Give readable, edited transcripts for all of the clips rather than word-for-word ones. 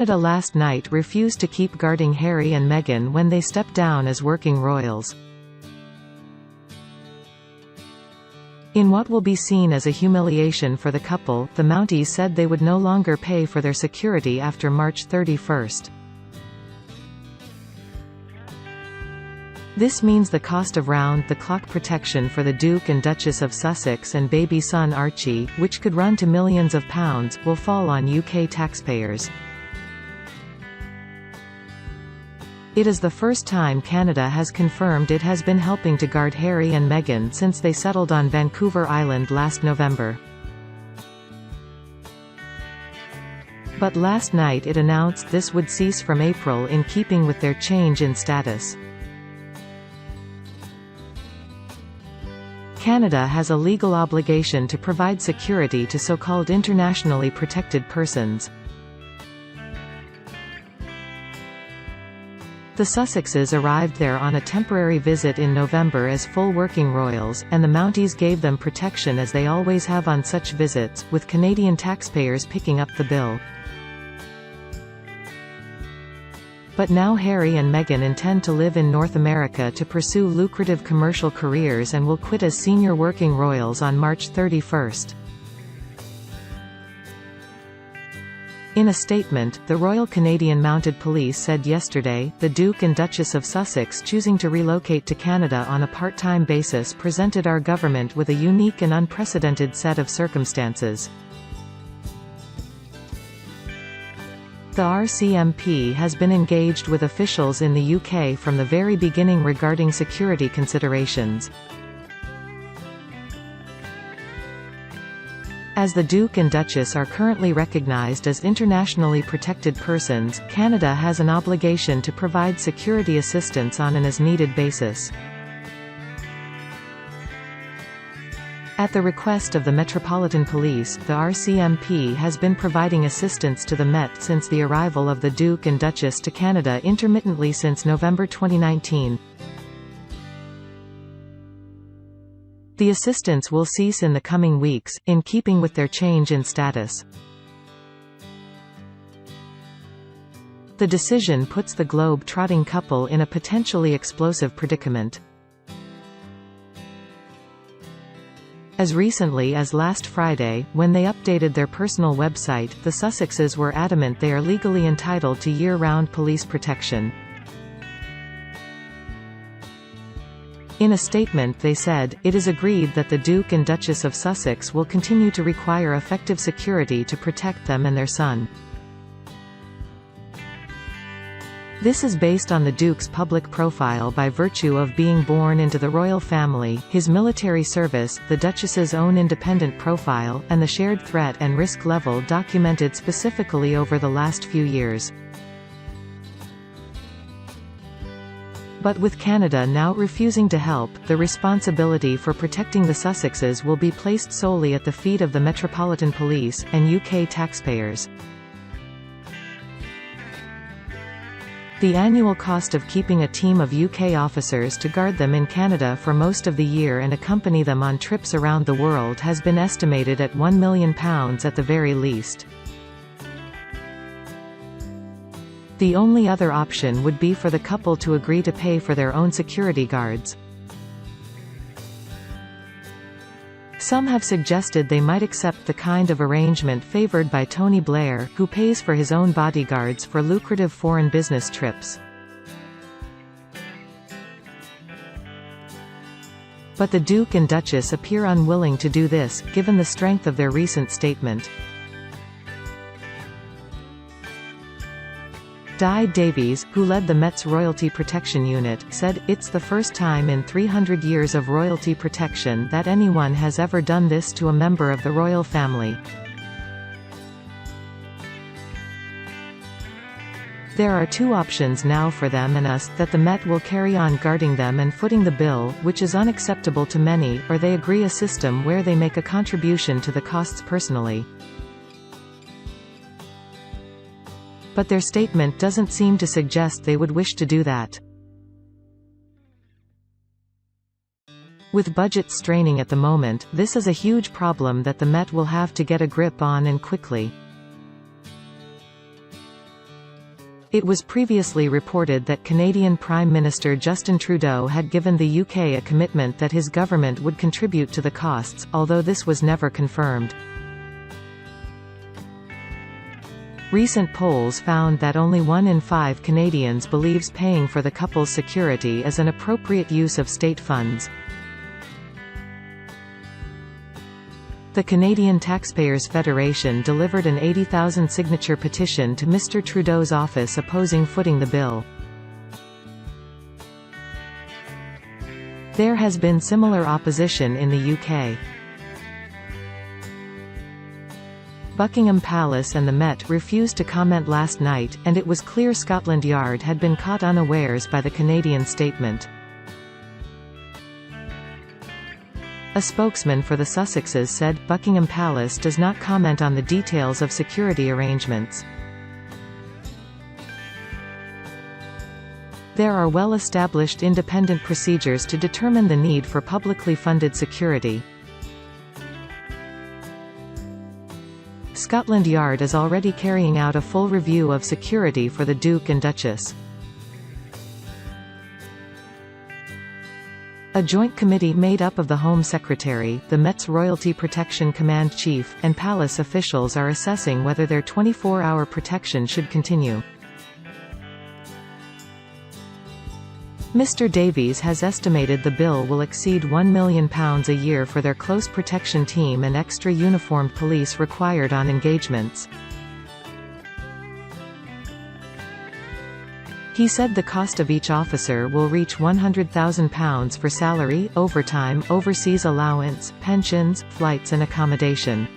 Canada last night refused to keep guarding Harry and Meghan when they stepped down as working royals. In what will be seen as a humiliation for the couple, the Mounties said they would no longer pay for their security after March 31. This means the cost of round-the-clock protection for the Duke and Duchess of Sussex and baby son Archie, which could run to millions of pounds, will fall on UK taxpayers. It is the first time Canada has confirmed it has been helping to guard Harry and Meghan since they settled on Vancouver Island last November. But last night it announced this would cease from April in keeping with their change in status. Canada has a legal obligation to provide security to so-called internationally protected persons. The Sussexes arrived there on a temporary visit in November as full working royals, and the Mounties gave them protection as they always have on such visits, with Canadian taxpayers picking up the bill. But now Harry and Meghan intend to live in North America to pursue lucrative commercial careers and will quit as senior working royals on March 31. In a statement, the Royal Canadian Mounted Police said yesterday, the Duke and Duchess of Sussex choosing to relocate to Canada on a part-time basis presented our government with a unique and unprecedented set of circumstances. The RCMP has been engaged with officials in the UK from the very beginning regarding security considerations. As the Duke and Duchess are currently recognised as internationally protected persons, Canada has an obligation to provide security assistance on an as-needed basis. At the request of the Metropolitan Police, the RCMP has been providing assistance to the Met since the arrival of the Duke and Duchess to Canada intermittently since November 2019. The assistance will cease in the coming weeks, in keeping with their change in status. The decision puts the globe-trotting couple in a potentially explosive predicament. As recently as last Friday, when they updated their personal website, the Sussexes were adamant they are legally entitled to year-round police protection. In a statement they said, "It is agreed that the Duke and Duchess of Sussex will continue to require effective security to protect them and their son." This is based on the Duke's public profile by virtue of being born into the royal family, his military service, the Duchess's own independent profile, and the shared threat and risk level documented specifically over the last few years. But with Canada now refusing to help, the responsibility for protecting the Sussexes will be placed solely at the feet of the Metropolitan Police, and UK taxpayers. The annual cost of keeping a team of UK officers to guard them in Canada for most of the year and accompany them on trips around the world has been estimated at £1 million at the very least. The only other option would be for the couple to agree to pay for their own security guards. Some have suggested they might accept the kind of arrangement favoured by Tony Blair, who pays for his own bodyguards for lucrative foreign business trips. But the Duke and Duchess appear unwilling to do this, given the strength of their recent statement. Di Davies, who led the Met's Royalty Protection Unit, said, "It's the first time in 300 years of royalty protection that anyone has ever done this to a member of the royal family. There are two options now for them and us, that the Met will carry on guarding them and footing the bill, which is unacceptable to many, or they agree a system where they make a contribution to the costs personally." But their statement doesn't seem to suggest they would wish to do that. With budgets straining at the moment, this is a huge problem that the Met will have to get a grip on, and quickly. It was previously reported that Canadian Prime Minister Justin Trudeau had given the UK a commitment that his government would contribute to the costs, although this was never confirmed. Recent polls found that only 1 in 5 Canadians believes paying for the couple's security is an appropriate use of state funds. The Canadian Taxpayers Federation delivered an 80,000 signature petition to Mr. Trudeau's office opposing footing the bill. There has been similar opposition in the UK. Buckingham Palace and the Met refused to comment last night, and it was clear Scotland Yard had been caught unawares by the Canadian statement. A spokesman for the Sussexes said, Buckingham Palace does not comment on the details of security arrangements. There are well-established independent procedures to determine the need for publicly funded security. Scotland Yard is already carrying out a full review of security for the Duke and Duchess. A joint committee made up of the Home Secretary, the Met's Royalty Protection Command Chief, and Palace officials are assessing whether their 24-hour protection should continue. Mr Davies has estimated the bill will exceed £1 million a year for their close protection team and extra uniformed police required on engagements. He said the cost of each officer will reach £100,000 for salary, overtime, overseas allowance, pensions, flights and accommodation.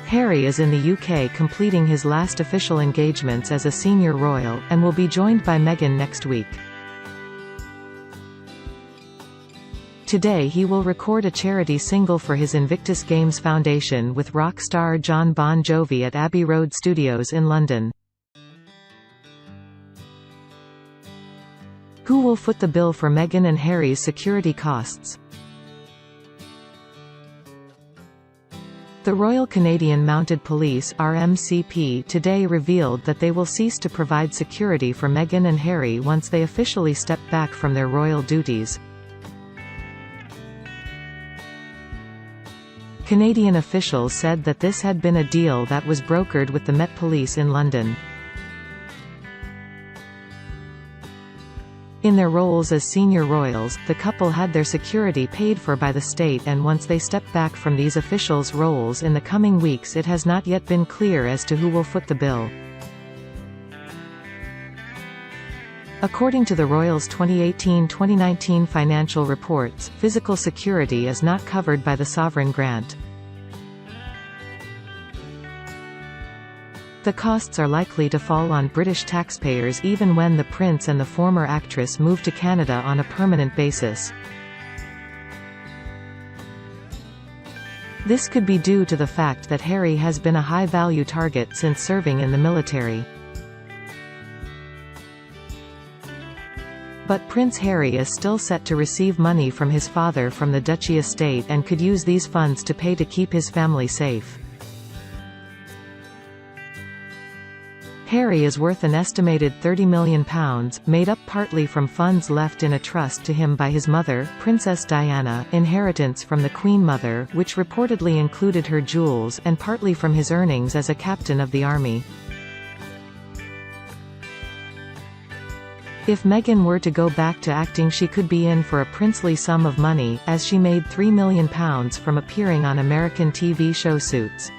Harry is in the UK completing his last official engagements as a senior royal, and will be joined by Meghan next week. Today he will record a charity single for his Invictus Games Foundation with rock star Jon Bon Jovi at Abbey Road Studios in London. Who will foot the bill for Meghan and Harry's security costs? The Royal Canadian Mounted Police (RMCP) today revealed that they will cease to provide security for Meghan and Harry once they officially step back from their royal duties. Canadian officials said that this had been a deal that was brokered with the Met Police in London. In their roles as senior royals, the couple had their security paid for by the state, and once they step back from these officials' roles in the coming weeks, it has not yet been clear as to who will foot the bill. According to the Royals' 2018-2019 financial reports, physical security is not covered by the sovereign grant. The costs are likely to fall on British taxpayers even when the prince and the former actress move to Canada on a permanent basis. This could be due to the fact that Harry has been a high-value target since serving in the military. But Prince Harry is still set to receive money from his father from the Duchy estate and could use these funds to pay to keep his family safe. Harry is worth an estimated £30 million, made up partly from funds left in a trust to him by his mother, Princess Diana, inheritance from the Queen Mother, which reportedly included her jewels, and partly from his earnings as a captain of the army. If Meghan were to go back to acting, she could be in for a princely sum of money, as she made £3 million from appearing on American TV show Suits.